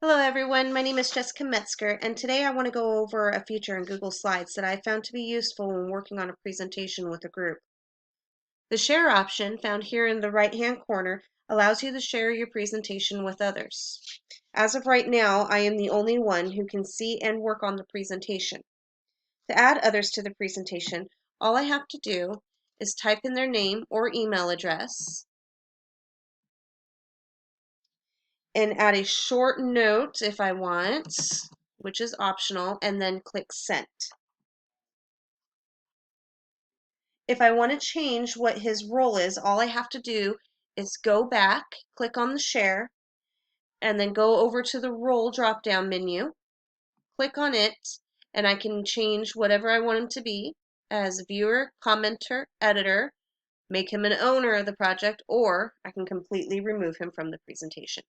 Hello everyone, my name is Jessica Metzger, and today I want to go over a feature in Google Slides that I found to be useful when working on a presentation with a group. The share option found here in the right hand corner allows you to share your presentation with others. As of right now, I am the only one who can see and work on the presentation. To add others to the presentation, all I have to do is type in their name or email address and add a short note if I want, which is optional, and then click send. If I want to change what his role is, all I have to do is go back, click on the share, and then go over to the role drop down menu, click on it, and I can change whatever I want him to be as viewer, commenter, editor, make him an owner of the project, or I can completely remove him from the presentation.